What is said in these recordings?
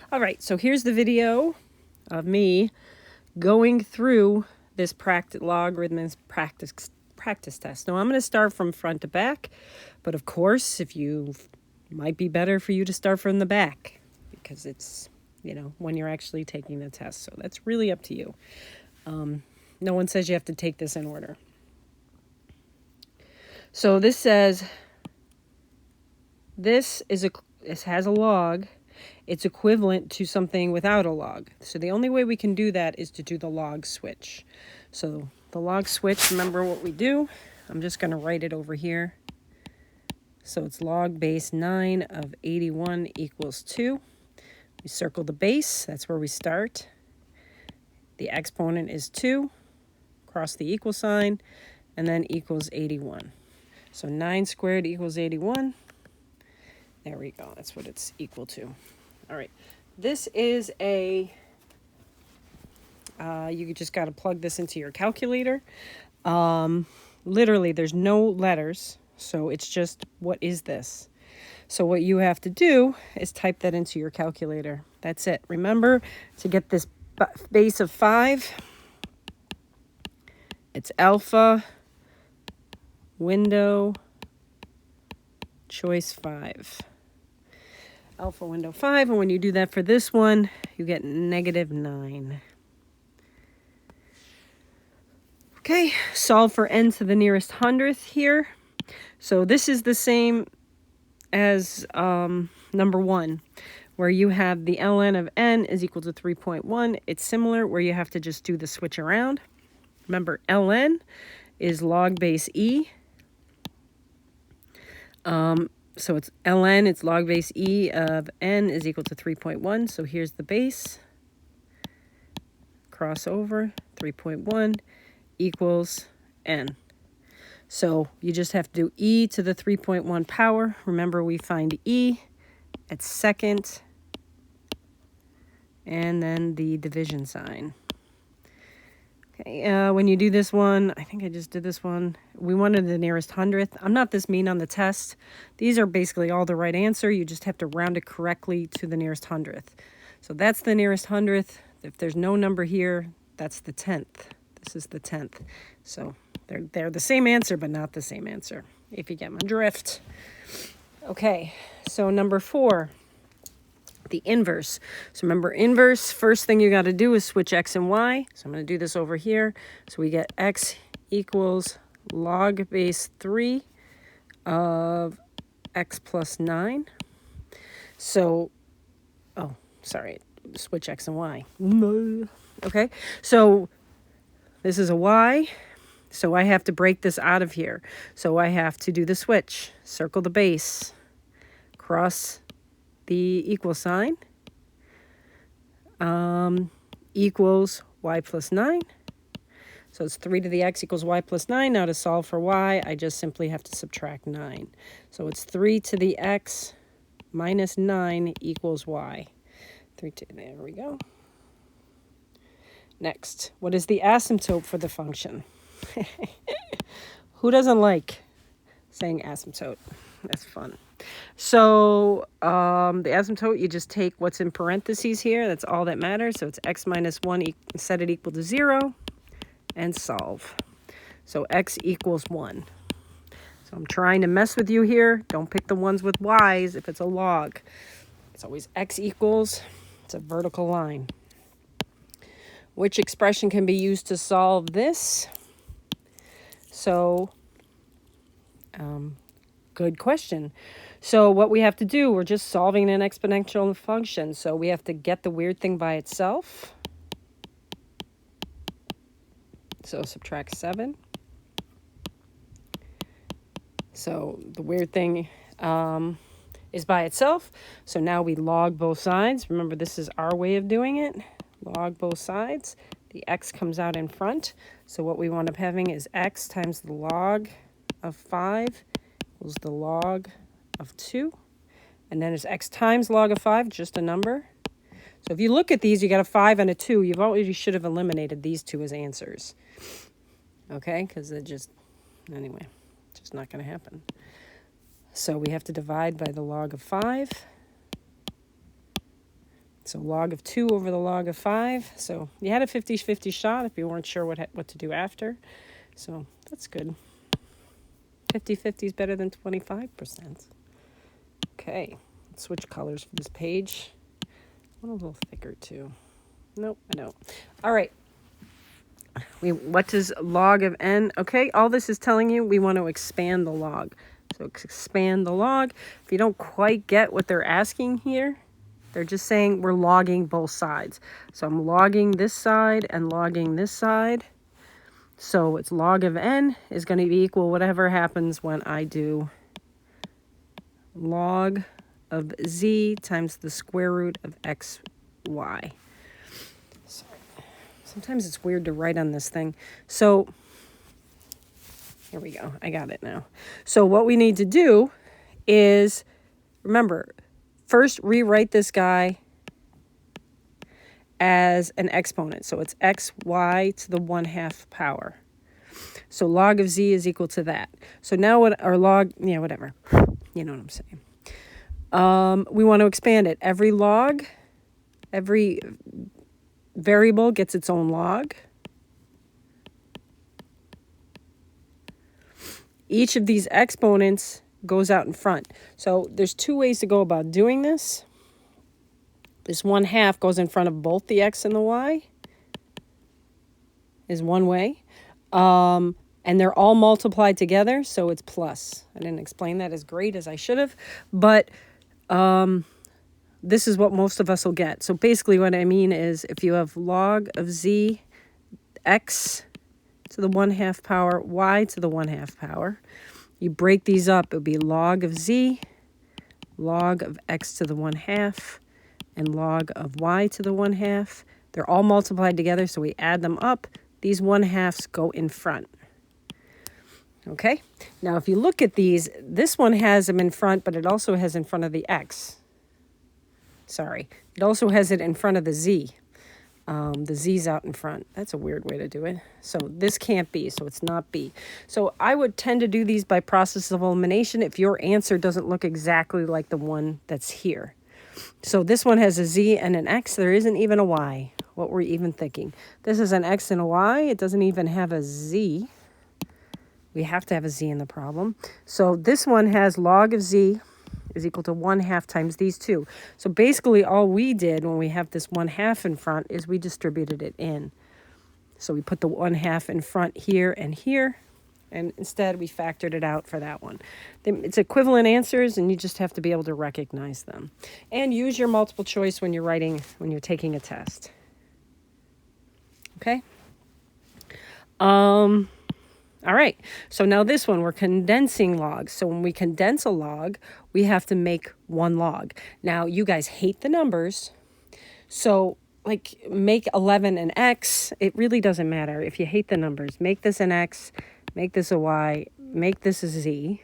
All right, so here's the video of me going through this logarithms practice test. Now I'm going to start from front to back, but of course, if you might be better for you to start from the back because it's, when you're actually taking the test. So that's really up to you. No one says you have to take this in order. So this says this has a log. It's equivalent to something without a log. So the only way we can do that is to do the log switch. So the log switch, remember what we do? I'm just going to write it over here. So it's log base 9 of 81 equals 2. We circle the base. That's where we start. The exponent is 2. Cross the equal sign. And then equals 81. So 9 squared equals 81. There we go. That's what it's equal to. All right. This is you just got to plug this into your calculator. Literally, there's no letters. So it's just, what is this? So what you have to do is type that into your calculator. That's it. Remember, to get this base of 5, it's alpha, window, choice 5. Alpha window 5, and when you do that for this one, you get -9. Okay, solve for n to the nearest hundredth here. So this is the same as number 1, where you have the ln of n is equal to 3.1. It's similar where you have to just do the switch around. Remember, ln is log base e. So it's ln, it's log base e of n is equal to 3.1. So here's the base. Cross over, 3.1 equals n. So you just have to do e to the 3.1 power. Remember, we find e at second, and then the division sign. Okay, when you do this one, I think I just did this one. We wanted the nearest hundredth. I'm not this mean on the test. These are basically all the right answer. You just have to round it correctly to the nearest hundredth. So that's the nearest hundredth. If there's no number here, that's the 10th. This is the 10th. So they're the same answer, but not the same answer, if you get my drift. Okay, so number 4. The inverse. So remember, inverse, first thing you got to do is switch x and y. So I'm going to do this over here. So we get x equals log base 3 of x plus 9. So, switch x and y. Okay, so this is a y. So I have to break this out of here. So I have to do the switch. Circle the base. Cross the equal sign, equals y plus 9. So it's 3 to the x equals y plus 9. Now to solve for y, I just simply have to subtract 9. So it's 3 to the x minus 9 equals y. There we go. Next, what is the asymptote for the function? Who doesn't like saying asymptote? That's fun. So the asymptote, you just take what's in parentheses here. That's all that matters. So it's x minus 1, set it equal to 0, and solve. So x equals 1. So I'm trying to mess with you here. Don't pick the ones with y's if it's a log. It's always x equals. It's a vertical line. Which expression can be used to solve this? So, good question. So what we have to do, we're just solving an exponential function. So we have to get the weird thing by itself. So subtract 7. So the weird thing is by itself. So now we log both sides. Remember, this is our way of doing it. Log both sides. The x comes out in front. So what we wind up having is x times the log of 5 equals the log of 2. And then it's x times log of 5, just a number. So if you look at these, you got a 5 and a 2. You've already should have eliminated these two as answers. Okay? Because they're just, anyway, just not going to happen. So we have to divide by the log of 5. So log of 2 over the log of 5. So you had a 50-50 shot if you weren't sure what to do after. So that's good. 50-50 is better than 25%. Okay, let's switch colors for this page. I want a little thicker too. Nope, I don't. All right. What does log of n? Okay, all this is telling you we want to expand the log. So expand the log. If you don't quite get what they're asking here, they're just saying we're logging both sides. So I'm logging this side and logging this side. So it's log of n is going to be equal whatever happens when I do log of z times the square root of xy. Sometimes it's weird to write on this thing. So here we go. I got it now. So what we need to do is, remember, first rewrite this guy as an exponent. So it's xy to the 1/2 power. So log of z is equal to that. So now what, or log, yeah, whatever. You know what I'm saying. We want to expand it. Every log, every variable gets its own log. Each of these exponents goes out in front. So there's two ways to go about doing this. This 1/2 goes in front of both the x and the y, is one way. And they're all multiplied together, so it's plus. I didn't explain that as great as I should have, but this is what most of us will get. So basically what I mean is if you have log of z, x to the 1/2 power, y to the 1/2 power, you break these up, it would be log of z, log of x to the 1/2, and log of y to the 1/2. They're all multiplied together, so we add them up. These 1/2s go in front. Okay? Now, if you look at these, this one has them in front, but it also has in front of the x. Sorry. It also has it in front of the z. The z's out in front. That's a weird way to do it. So this can't be, so it's not b. So I would tend to do these by process of elimination if your answer doesn't look exactly like the one that's here. So this one has a z and an x. There isn't even a y. What were you even thinking? This is an x and a y. It doesn't even have a z. We have to have a z in the problem. So this one has log of z is equal to 1/2 times these two. So basically all we did when we have this 1/2 in front is we distributed it in. So we put the 1/2 in front here and here, and instead we factored it out for that one. It's equivalent answers, and you just have to be able to recognize them. And use your multiple choice when you're taking a test. Okay? All right, so now this one, we're condensing logs. So when we condense a log, we have to make one log. Now, you guys hate the numbers, so like make 11 an x. It really doesn't matter if you hate the numbers. Make this an x, make this a y, make this a z,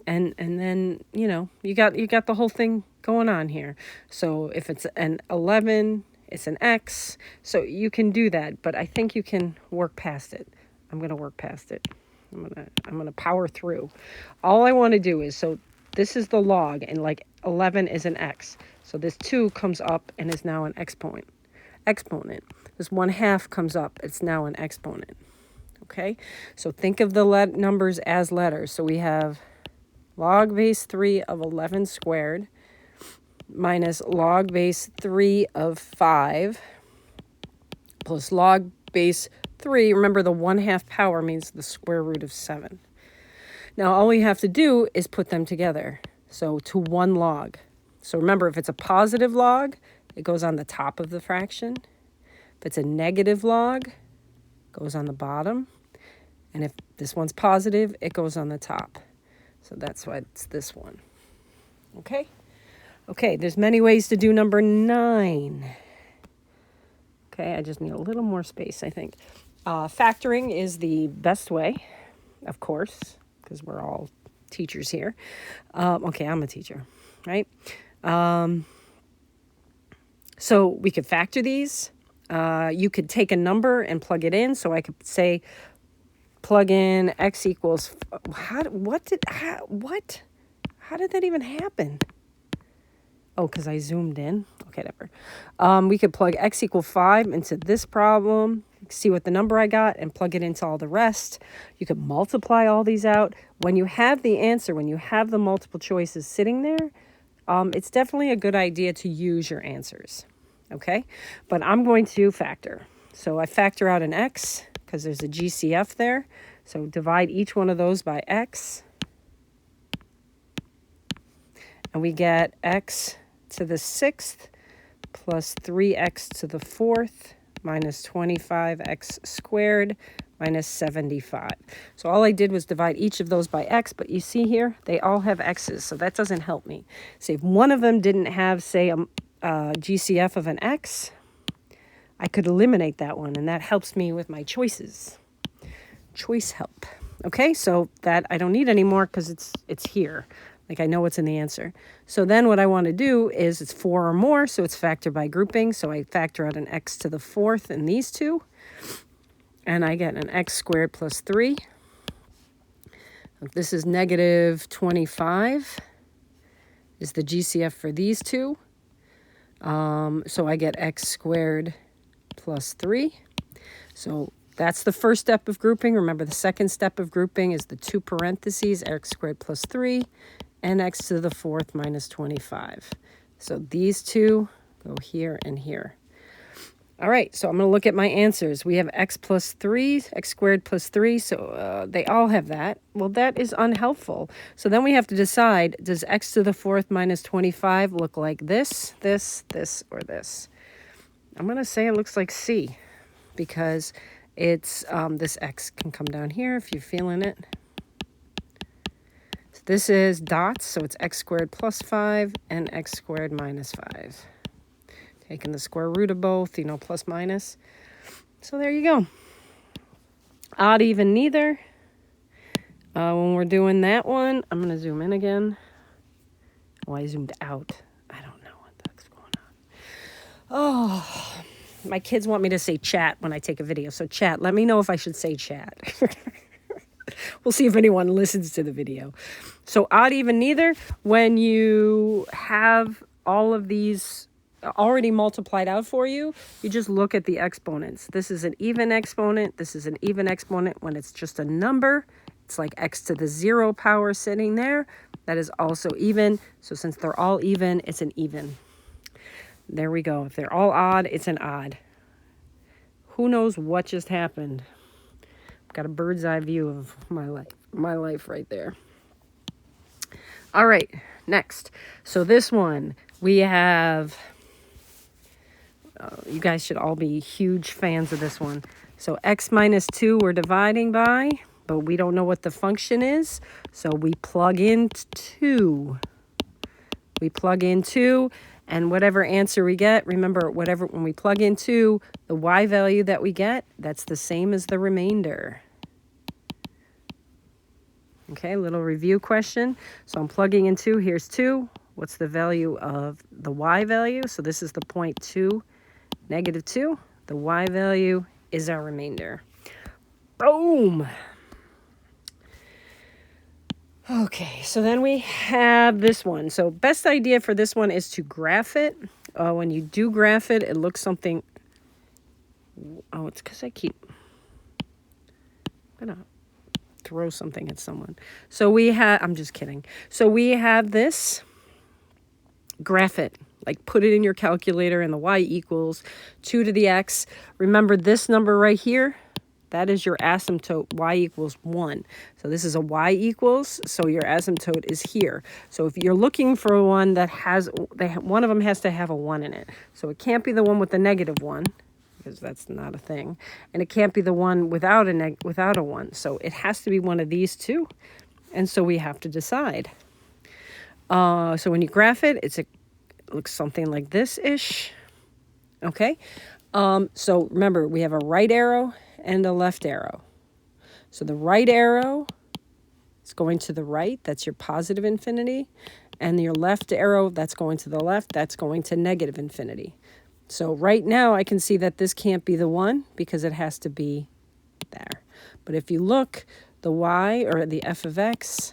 and then, you know, you got the whole thing going on here. So if it's an 11, it's an x. So you can do that, but I think you can work past it. I'm going to work past it. I'm going to power through. All I want to do is, so this is the log, and like 11 is an x. So this 2 comes up and is now an exponent. This 1/2 comes up, it's now an exponent. Okay? So think of the numbers as letters. So we have log base 3 of 11 squared minus log base 3 of 5 plus log base 3, remember the 1/2 power means the square root of 7. Now all we have to do is put them together. So to one log. So remember, if it's a positive log, it goes on the top of the fraction. If it's a negative log, it goes on the bottom. And if this one's positive, it goes on the top. So that's why it's this one. Okay? Okay, there's many ways to do number 9. Okay, I just need a little more space, I think. Factoring is the best way, of course, because we're all teachers here. Okay, I'm a teacher, right? So we could factor these. You could take a number and plug it in. So I could say, plug in x equals, how did that even happen? Oh, because I zoomed in. Okay, whatever. We could plug x equal 5 into this problem, see what the number I got, and plug it into all the rest. You could multiply all these out. When you have the answer, when you have the multiple choices sitting there, it's definitely a good idea to use your answers. Okay? But I'm going to factor. So I factor out an x because there's a GCF there. So divide each one of those by x. And we get x to the 6th plus 3x to the 4th minus 25x squared minus 75. So all I did was divide each of those by x, but you see here, they all have x's, so that doesn't help me. See, if one of them didn't have, say, a GCF of an x, I could eliminate that one, and that helps me with my choices. Choice help. Okay, so that I don't need anymore because it's here. Like I know what's in the answer. So then what I want to do is it's 4 or more, so it's factor by grouping. So I factor out an x to the 4th in these two. And I get an x squared plus 3. This is negative 25 is the GCF for these two. So I get x squared plus 3. So that's the first step of grouping. Remember, the second step of grouping is the 2 parentheses, x squared plus 3. And x to the 4th minus 25. So these two go here and here. All right, so I'm going to look at my answers. We have x plus 3, x squared plus 3, so they all have that. Well, that is unhelpful. So then we have to decide, does x to the 4th minus 25 look like this, this, or this? I'm going to say it looks like C, because it's this x can come down here if you're feeling it. This is dots, so it's x squared plus 5 and x squared minus 5. Taking the square root of both, plus minus. So there you go. Odd, even, neither. When we're doing that one, I'm going to zoom in again. Oh, I zoomed out. I don't know what the heck's going on. Oh, my kids want me to say chat when I take a video. So chat, let me know if I should say chat. We'll see if anyone listens to the video. So odd, even, neither, when you have all of these already multiplied out for you, you just look at the exponents. This is an even exponent. This is an even exponent. When it's just a number, it's like x to the 0 power sitting there. That is also even. So since they're all even, it's an even. There we go. If they're all odd, it's an odd. Who knows what just happened? Got a bird's eye view of my life right there. All right, next. So this one, we have, you guys should all be huge fans of this one. So x minus 2 we're dividing by, but we don't know what the function is. So we plug in 2. We plug in 2, and whatever answer we get, remember, when we plug in 2, the y value that we get, that's the same as the remainder. Okay, little review question. So I'm plugging in 2. Here's 2. What's the value of the y value? So this is the 0.2, negative 2. The y value is our remainder. Boom! Okay, so then we have this one. So best idea for this one is to graph it. When you do graph it, it looks something... Oh, it's because I keep... I'm going to throw something at someone. So we have... I'm just kidding. So we have this. Graph it. Like put it in your calculator and the y equals 2 to the x. Remember this number right here? That is your asymptote, y equals 1. So this is a y equals, so your asymptote is here. So if you're looking for one that has, one of them has to have a 1 in it. So it can't be the one with the negative 1, because that's not a thing. And it can't be the one without a 1. So it has to be one of these two. And so we have to decide. So when you graph it, it looks something like this-ish. Okay? So remember, we have a right arrow and a left arrow. So the right arrow is going to the right. That's your positive infinity. And your left arrow, that's going to the left. That's going to negative infinity. So right now, I can see that this can't be the 1 because it has to be there. But if you look, the y, or the f of x,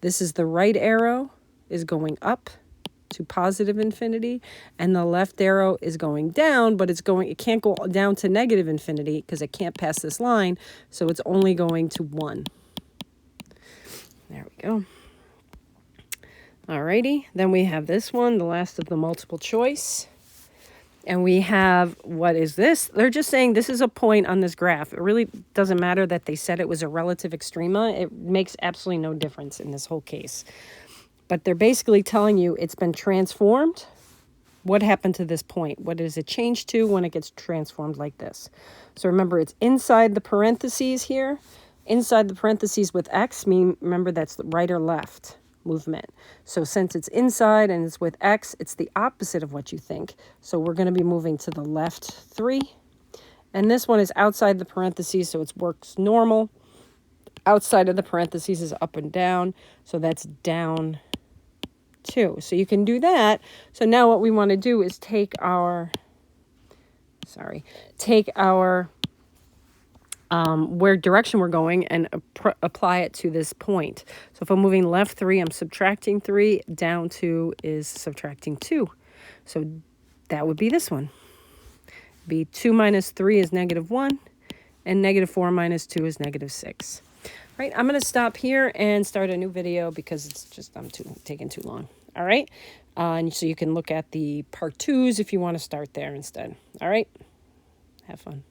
this is the right arrow is going up, to positive infinity, and the left arrow is going down, but it can't go down to negative infinity because it can't pass this line, so it's only going to 1. There we go. Alrighty, then we have this one, the last of the multiple choice. And we have, what is this? They're just saying this is a point on this graph. It really doesn't matter that they said it was a relative extrema. It makes absolutely no difference in this whole case. But they're basically telling you it's been transformed. What happened to this point? What does it change to when it gets transformed like this? So remember, it's inside the parentheses here. Inside the parentheses with x, remember that's the right or left movement. So since it's inside and it's with x, it's the opposite of what you think. So we're going to be moving to the left 3. And this one is outside the parentheses, so it works normal. Outside of the parentheses is up and down, so that's down 2. So you can do that. So now what we want to do is take our where direction we're going and apply it to this point. So if I'm moving left 3, I'm subtracting 3. Down 2 is subtracting 2. So that would be this one. Be 2 minus 3 is -1. And -4 minus 2 is -6. Right, I'm going to stop here and start a new video because it's just, taking too long. All right. And so you can look at the part 2s if you want to start there instead. All right. Have fun.